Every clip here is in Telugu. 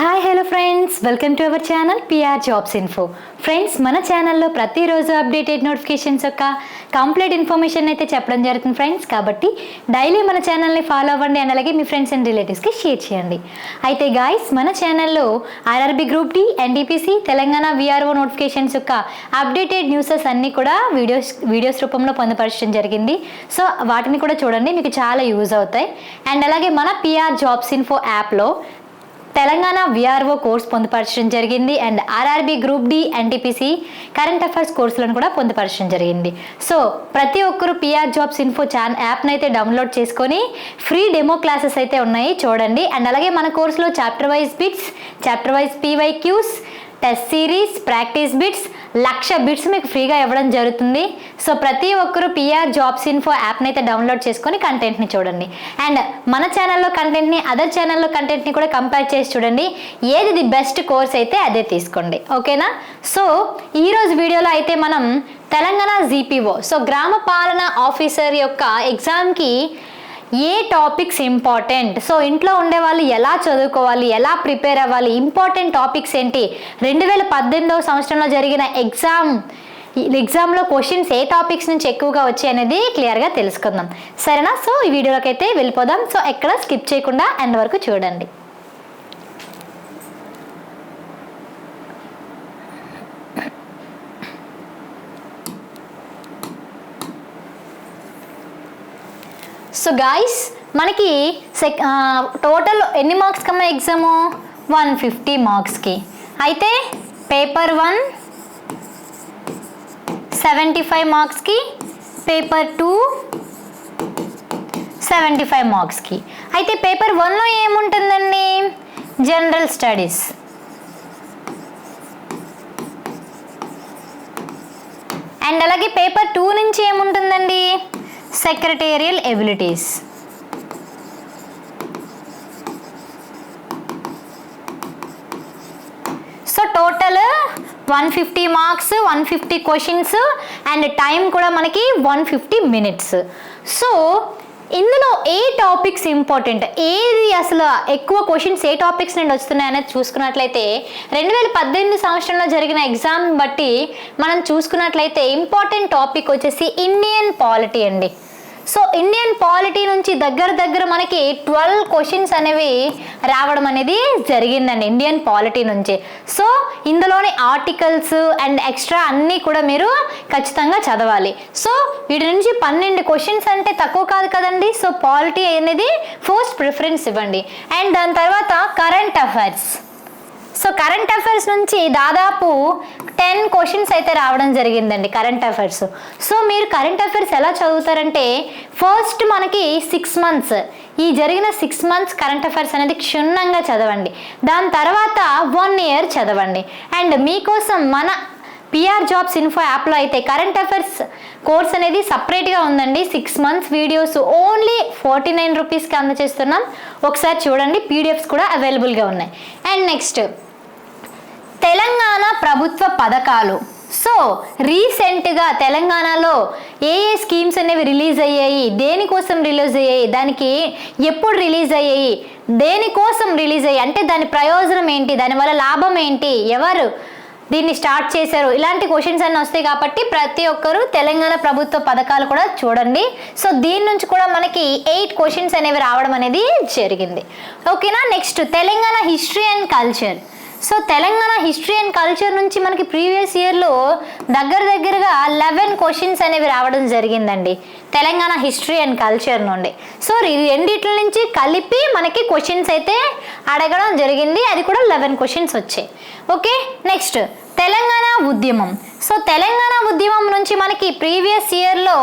Hi hello friends, welcome to our channel PR jobs info. Friends, మన ఛానల్లో ప్రతిరోజు అప్డేటెడ్ నోటిఫికేషన్స్ యొక్క కంప్లీట్ ఇన్ఫర్మేషన్ అయితే చెప్పడం జరుగుతుంది ఫ్రెండ్స్. కాబట్టి డైలీ మన ఛానల్ని ఫాలో అవ్వండి అండ్ అలాగే మీ ఫ్రెండ్స్ అండ్ రిలేటివ్స్కి షేర్ చేయండి. అయితే గాయస్, మన ఛానల్లో RRB group D, NTPC, Telangana VRO notifications యొక్క అప్డేటెడ్ న్యూసెస్ అన్నీ కూడా వీడియోస్ రూపంలో పొందుపరచడం జరిగింది. సో వాటిని కూడా చూడండి, మీకు చాలా యూజ్ అవుతాయి. అండ్ అలాగే మన పిఆర్ జాబ్స్ ఇన్ఫో యాప్లో తెలంగాణ విఆర్ఓ కోర్స్ పొందుపరచడం జరిగింది and RRB group D, NTPC current affairs కోర్సులను కూడా పొందుపరచడం జరిగింది. సో ప్రతి ఒక్కరు పిఆర్ జాబ్స్ ఇన్ఫో యాప్ని అయితే డౌన్లోడ్ చేసుకొని ఫ్రీ డెమో క్లాసెస్ అయితే ఉన్నాయి, చూడండి. అండ్ అలాగే మన కోర్సులో chapter wise bits, chapter wise PYQs, test series, practice bits, 1,00,000 bits మీకు ఫ్రీగా ఇవ్వడం జరుగుతుంది. సో ప్రతి ఒక్కరు పిఆర్ జాబ్స్ ఇన్ఫో యాప్ని అయితే డౌన్లోడ్ చేసుకొని కంటెంట్ని చూడండి. అండ్ మన ఛానల్లో కంటెంట్ని అదర్ ఛానల్లో కంటెంట్ని కూడా కంపేర్ చేసి చూడండి, ఏది ది బెస్ట్ కోర్స్ అయితే అదే తీసుకోండి, ఓకేనా. సో ఈరోజు వీడియోలో అయితే మనం తెలంగాణ జీపీఓ, సో గ్రామ పాలన ఆఫీసర్ యొక్క ఎగ్జామ్కి ఏ టాపిక్స్ ఇంపార్టెంట్, సో ఇంట్లో ఉండే వాళ్ళు ఎలా చదువుకోవాలి, ఎలా ప్రిపేర్ అవ్వాలి, ఇంపార్టెంట్ టాపిక్స్ ఏంటి, 2018వ సంవత్సరంలో జరిగిన ఎగ్జామ్లో క్వశ్చన్స్ ఏ టాపిక్స్ నుంచి ఎక్కువగా వచ్చాయి అనేది క్లియర్గా తెలుసుకుందాం, సరేనా. సో ఈ వీడియోలోకి అయితే వెళ్ళిపోదాం. సో ఎక్కడ స్కిప్ చేయకుండా ఎండ్ వరకు చూడండి. సో గాయస్, మనకి టోటల్ ఎన్ని మార్క్స్ కమ్మా ఎగ్జాము, 150 మార్క్స్కి. అయితే పేపర్ 1 75 మార్క్స్కి, పేపర్ 2 75 మార్క్స్కి. అయితే పేపర్ 1లో ఏముంటుందండి, జనరల్ స్టడీస్. అండ్ అలాగే పేపర్ 2 నుంచి ఏముంటుందండి, secretarial abilities. So total 150 marks, 150 questions and time కూడా మనకి 150 మినిట్స్. సో ఇందులో ఏ టాపిక్స్ ఇంపార్టెంట్, ఏది అసలు ఎక్కువ క్వశ్చన్స్ ఏ టాపిక్స్ నుండి వస్తున్నాయి అనేది చూసుకున్నట్లయితే 2018 సంవత్సరంలో జరిగిన ఎగ్జామ్ బట్టి మనం చూసుకున్నట్లయితే ఇంపార్టెంట్ టాపిక్ వచ్చేసి ఇండియన్ పాలిటీ అండి. సో ఇండియన్ పాలిటీ నుంచి దగ్గర మనకి 12 క్వశ్చన్స్ అనేవి రావడం అనేది జరిగిందండి ఇండియన్ పాలిటీ నుంచి. సో ఇందులోని ఆర్టికల్స్ అండ్ ఎక్స్ట్రా అన్నీ కూడా మీరు ఖచ్చితంగా చదవాలి. సో వీటి నుంచి 12 క్వశ్చన్స్ అంటే తక్కువ కాదు కదండి. సో పాలిటీ అనేది ఫస్ట్ ప్రిఫరెన్స్ ఇవ్వండి. అండ్ దాని తర్వాత current affairs. So current affairs నుంచి దాదాపు 10 క్వశ్చన్స్ అయితే రావడం జరిగిందండి కరెంట్ అఫైర్స్. సో మీరు కరెంట్ అఫైర్స్ ఎలా చదువుతారంటే, ఫస్ట్ మనకి 6 మంత్స్, ఈ జరిగిన 6 మంత్స్ కరెంట్ అఫైర్స్ అనేది క్షుణ్ణంగా చదవండి. దాని తర్వాత 1 ఇయర్ చదవండి. అండ్ మీకోసం మన పిఆర్ జాబ్స్ ఇన్ఫో యాప్లో అయితే కరెంట్ అఫైర్స్ కోర్స్ అనేది సపరేట్గా ఉందండి. 6 మంత్స్ వీడియోస్ ఓన్లీ 49 రూపీస్కి అందజేస్తున్నాం. ఒకసారి చూడండి, పీడిఎఫ్స్ కూడా అవైలబుల్గా ఉన్నాయి. అండ్ నెక్స్ట్ తెలంగాణ ప్రభుత్వ పథకాలు. సో రీసెంట్గా తెలంగాణలో ఏ స్కీమ్స్ అనేవి రిలీజ్ అయ్యాయి, దేనికోసం రిలీజ్ అయ్యాయి, దానికి ఎప్పుడు రిలీజ్ అయ్యాయి, దేనికోసం రిలీజ్ అయ్యాయి అంటే దాని ప్రయోజనం ఏంటి, దానివల్ల లాభం ఏంటి, ఎవరు దీన్ని స్టార్ట్ చేశారు, ఇలాంటి క్వశ్చన్స్ అన్నీ వస్తాయి. కాబట్టి ప్రతి ఒక్కరు తెలంగాణ ప్రభుత్వ పథకాలు కూడా చూడండి. సో దీని నుంచి కూడా మనకి 8 క్వశ్చన్స్ అనేవి రావడం అనేది జరిగింది, ఓకేనా. Next Telangana history and culture. So Telangana history and culture నుంచి మనకి ప్రీవియస్ ఇయర్లో దగ్గరగా 11 క్వశ్చన్స్ అనేవి రావడం జరిగిందండి తెలంగాణ హిస్టరీ అండ్ కల్చర్ నుండి. సో రెండిట్ల నుంచి కలిపి మనకి క్వశ్చన్స్ అయితే అడగడం జరిగింది, అది కూడా 11 క్వశ్చన్స్ వచ్చాయి, ఓకే. నెక్స్ట్ తెలంగాణ ఉద్యమం. సో తెలంగాణ ఉద్యమం నుంచి మనకి ప్రీవియస్ ఇయర్లో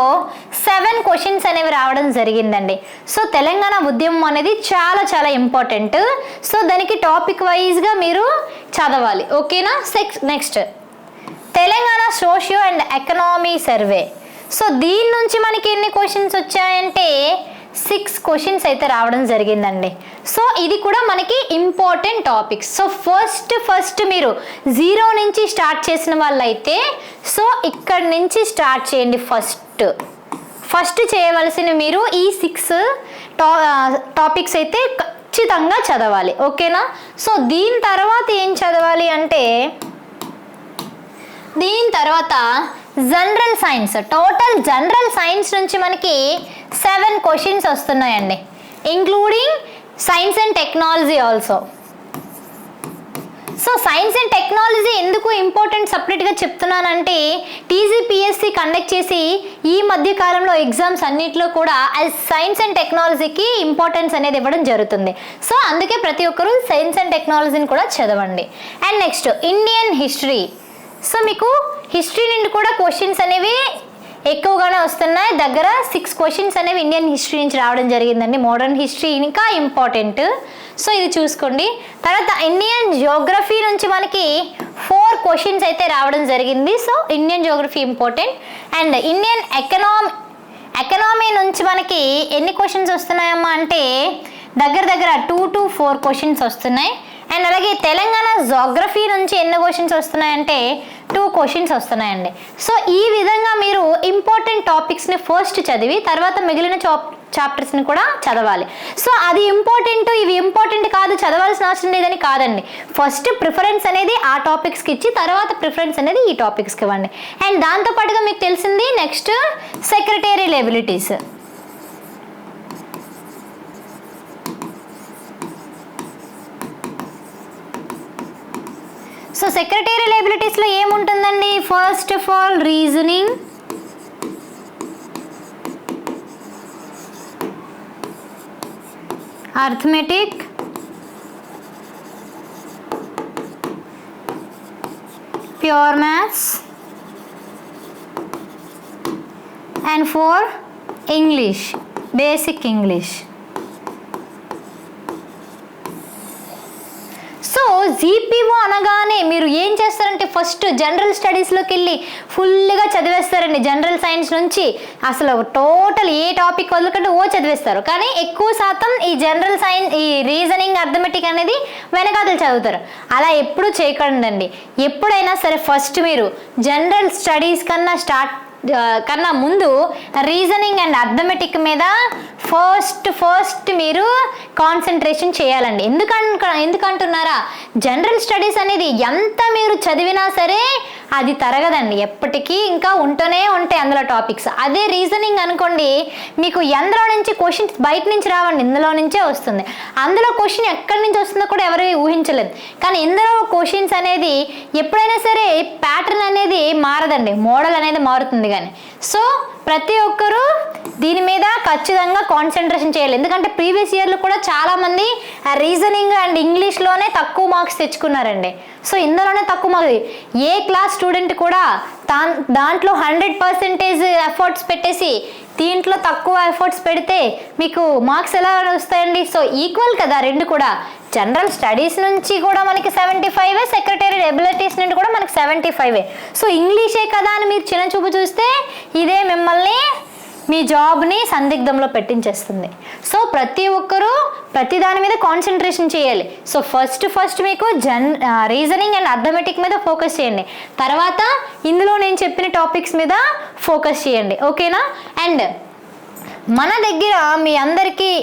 7 క్వశ్చన్స్ అనేవి రావడం జరిగిందండి. సో తెలంగాణ ఉద్యమం అనేది చాలా ఇంపార్టెంట్. సో దానికి టాపిక్ వైజ్గా మీరు చదవాలి, ఓకేనా. Next Telangana socio and economy survey. So దీని నుంచి మనకి ఎన్ని క్వశ్చన్స్ వచ్చాయంటే 6 క్వశ్చన్స్ అయితే రావడం జరిగిందండి. సో ఇది కూడా మనకి ఇంపార్టెంట్ టాపిక్స్. సో ఫస్ట్ మీరు 0 నుంచి స్టార్ట్ చేసిన వాళ్ళైతే సో ఇక్కడి నుంచి స్టార్ట్ చేయండి. ఫస్ట్ చేయవలసిన మీరు ఈ 6 టాపిక్స్ అయితే ఖచ్చితంగా చదవాలి. ఓకేనా? సో దీని తర్వాత ఏం చదవాలి అంటే దీని తర్వాత general science, total general science నుంచి మనకి 7 క్వశ్చన్స్ వస్తున్నాయండి, including science and technology also. So science and technology ఎందుకు ఇంపార్టెంట్ సపరేట్గా చెప్తున్నానంటే టీజీపీఎస్సీ కండక్ట్ చేసి ఈ మధ్య కాలంలో ఎగ్జామ్స్ అన్నింటిలో కూడా సైన్స్ అండ్ టెక్నాలజీకి ఇంపార్టెన్స్ అనేది ఇవ్వడం జరుగుతుంది. సో అందుకే ప్రతి ఒక్కరూ సైన్స్ అండ్ టెక్నాలజీని కూడా చదవండి. And next Indian history. So మీకు హిస్టరీ నుండి కూడా క్వశ్చన్స్ అనేవి ఎక్కువగానే వస్తున్నాయి. దగ్గర 6 క్వశ్చన్స్ అనేవి ఇండియన్ హిస్టరీ నుంచి రావడం జరిగిందండి. మోడర్న్ హిస్టరీ ఇంకా ఇంపార్టెంట్. సో ఇది చూసుకోండి. తర్వాత ఇండియన్ జియోగ్రఫీ నుంచి మనకి 4 క్వశ్చన్స్ అయితే రావడం జరిగింది. So Indian Geography important. And Indian economy నుంచి మనకి ఎన్ని క్వశ్చన్స్ వస్తున్నాయమ్మా అంటే దగ్గర 2 to 4 క్వశ్చన్స్ వస్తున్నాయి. అండ్ అలాగే తెలంగాణ జోగ్రఫీ నుంచి ఎన్ని క్వశ్చన్స్ వస్తున్నాయంటే 2 క్వశ్చన్స్ వస్తున్నాయండి. సో ఈ విధంగా మీరు ఇంపార్టెంట్ టాపిక్స్ని ఫస్ట్ చదివి తర్వాత మిగిలిన చాప్టర్స్ని కూడా చదవాలి. సో అది ఇంపార్టెంట్, ఇవి ఇంపార్టెంట్ కాదు, చదవాల్సిన అవసరం లేదని కాదండి. ఫస్ట్ ప్రిఫరెన్స్ అనేది ఆ టాపిక్స్కి ఇచ్చి తర్వాత ప్రిఫరెన్స్ అనేది ఈ టాపిక్స్కి ఇవ్వండి. అండ్ దాంతోపాటుగా మీకు తెలిసింది next secretarial abilities. So secretarial ఎబిలిటీస్లో ఏముంటుందండి? First of all reasoning, arithmetic, pure maths and 4 English, basic English. So GPO అనగానే మీరు ఏం చేస్తారంటే ఫస్ట్ జనరల్ స్టడీస్లోకి వెళ్ళి ఫుల్గా చదివేస్తారండి. జనరల్ సైన్స్ నుంచి అసలు టోటల్ ఏ టాపిక్ వదలకంటే చదివేస్తారు. కానీ ఎక్కువ శాతం ఈ జనరల్ సైన్స్, ఈ రీజనింగ్, అర్థమెటిక్ అనేది వెనకాతలు చదువుతారు. అలా ఎప్పుడూ చేయకండి. ఎప్పుడైనా సరే ఫస్ట్ మీరు జనరల్ స్టడీస్ కన్నా ముందు రీజనింగ్ అండ్ అర్థమెటిక్ మీద ఫస్ట్ మీరు కాన్సన్ట్రేషన్ చేయాలండి. ఎందుకంటున్నారా? జనరల్ స్టడీస్ అనేది ఎంత మీరు చదివినా సరే అది తరగదండి, ఎప్పటికీ ఇంకా ఉంటూనే ఉంటాయి అందులో టాపిక్స్. అదే రీజనింగ్ అనుకోండి, మీకు ఎందులో నుంచి క్వశ్చన్స్ బయట నుంచి రావండి, ఇందులో నుంచే వస్తుంది. అందులో క్వశ్చన్ ఎక్కడి నుంచి వస్తుందో కూడా ఎవరు ఊహించలేదు. కానీ ఇందులో క్వశ్చన్స్ అనేది ఎప్పుడైనా సరే ప్యాటర్న్ అనేది మారదండి, మోడల్ అనేది మారుతుంది. కానీ సో ప్రతి ఒక్కరూ దీని మీద ఖచ్చితంగా కాన్సన్ట్రేషన్ చేయాలి. ఎందుకంటే ప్రీవియస్ ఇయర్లో కూడా చాలామంది రీజనింగ్ అండ్ ఇంగ్లీష్లోనే తక్కువ మార్క్స్ తెచ్చుకున్నారండి. సో ఇందులోనే తక్కువ మార్క్స్, ఏ క్లాస్ స్టూడెంట్ కూడా దాంట్లో 100% ఎఫర్ట్స్ పెట్టేసి దీంట్లో తక్కువ ఎఫర్ట్స్ పెడితే మీకు మార్క్స్ ఎలా వస్తాయండి? సో ఈక్వల్ కదా రెండు కూడా. జనరల్ స్టడీస్ నుంచి కూడా మనకి 75, సెక్రటేరియల్ ఎబిలిటీస్ నుండి కూడా మనకి 75. సో ఇంగ్లీషే కదా అని మీరు చిన్న చూపు చూస్తే ఇదే మిమ్మల్ని మీ జాబ్ని సందిగ్ధంలో పెట్టించేస్తుంది. సో ప్రతి ఒక్కరూ ప్రతి దాని మీద కాన్సన్ట్రేషన్ చేయాలి. సో ఫస్ట్ మీకు రీజనింగ్ అండ్ అర్థమెటిక్ మీద ఫోకస్ చేయండి. తర్వాత ఇందులో నేను చెప్పిన టాపిక్స్ మీద ఫోకస్ చేయండి. ఓకేనా? అండ్ మన దగ్గర మీ అందరికీ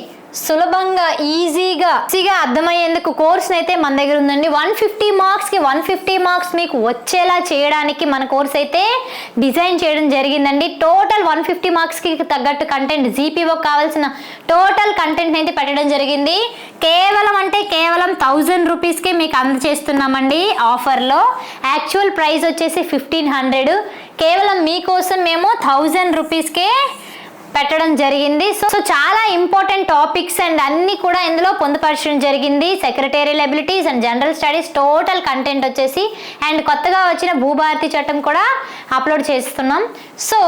సులభంగా ఈజీగా అర్థమయ్యేందుకు కోర్స్ అయితే మన దగ్గర ఉందండి. 150 మార్క్స్కి 150 మార్క్స్ మీకు వచ్చేలా చేయడానికి మన కోర్స్ అయితే డిజైన్ చేయడం జరిగిందండి. టోటల్ 150 మార్క్స్కి తగ్గట్టు కంటెంట్, జీపీఓ కావాల్సిన టోటల్ కంటెంట్ అయితే పెట్టడం జరిగింది. కేవలం 1000 రూపీస్కే మీకు అందజేస్తున్నామండి ఆఫర్లో. యాక్చువల్ ప్రైస్ వచ్చేసి 1500. కేవలం మీకోసం మేము 1000 రూపీస్కే పెట్టడం జరిగింది. సో చాలా ఇంపార్టెంట్ టాపిక్స్ అండ్ అన్ని కూడా ఇందులో పొందుపరచడం జరిగింది. Secretarial abilities and general studies total content వచ్చేసి, అండ్ కొత్తగా వచ్చిన భూభారతి చట్టం కూడా అప్లోడ్ చేస్తున్నాం. సో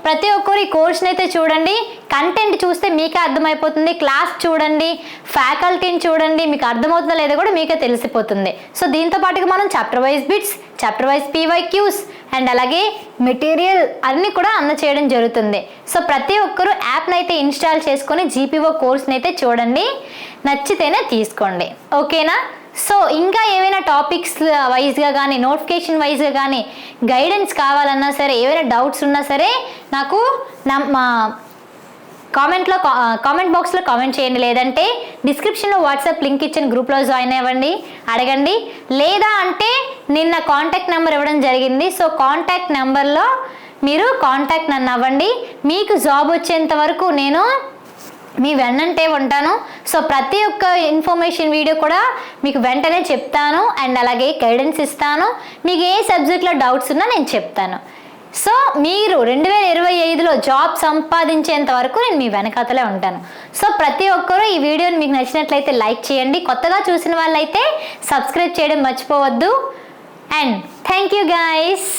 ప్రతి ఒక్కరు ఈ కోర్స్ని అయితే చూడండి. కంటెంట్ చూస్తే మీకే అర్థమైపోతుంది. క్లాస్ చూడండి, ఫ్యాకల్టీని చూడండి, మీకు అర్థమవుతుందో లేదో కూడా మీకే తెలిసిపోతుంది. సో దీంతో పాటుగా మనం chapter wise bits, chapter wise PYQs and అలాగే మెటీరియల్ అన్నీ కూడా అందచేయడం జరుగుతుంది. సో ప్రతి ఒక్కరూ యాప్ని అయితే ఇన్స్టాల్ చేసుకొని జీపీఓ కోర్స్ని అయితే చూడండి, నచ్చితేనే తీసుకోండి. ఓకేనా? సో ఇంకా ఏమైనా టాపిక్స్ వైజ్గా కానీ నోటిఫికేషన్ వైజ్గా కానీ గైడెన్స్ కావాలన్నా సరే, ఏమైనా డౌట్స్ ఉన్నా సరే నాకు మా కామెంట్ బాక్స్లో కామెంట్ చేయండి. లేదంటే డిస్క్రిప్షన్లో వాట్సాప్ లింక్ ఇచ్చిన గ్రూప్లో జాయిన్ అవ్వండి, అడగండి. లేదా అంటే నిన్న కాంటాక్ట్ నెంబర్ ఇవ్వడం జరిగింది. సో కాంటాక్ట్ నెంబర్లో మీరు కాంటాక్ట్ నన్ను అవ్వండి. మీకు జాబ్ వచ్చేంత వరకు నేను మీ వెన్నంటే ఉంటాను. సో ప్రతి ఒక్క ఇన్ఫర్మేషన్ వీడియో కూడా మీకు వెంటనే చెప్తాను అండ్ అలాగే గైడెన్స్ ఇస్తాను. మీకు ఏ సబ్జెక్ట్లో డౌట్స్ ఉన్నా నేను చెప్తాను. సో మీరు 2025లో జాబ్ సంపాదించేంత వరకు నేను మీ వెనకాతలే ఉంటాను. సో ప్రతి ఒక్కరూ ఈ వీడియోని మీకు నచ్చినట్లయితే లైక్ చేయండి. కొత్తగా చూసిన వాళ్ళైతే సబ్స్క్రైబ్ చేయడం మర్చిపోవద్దు. And thank you guys.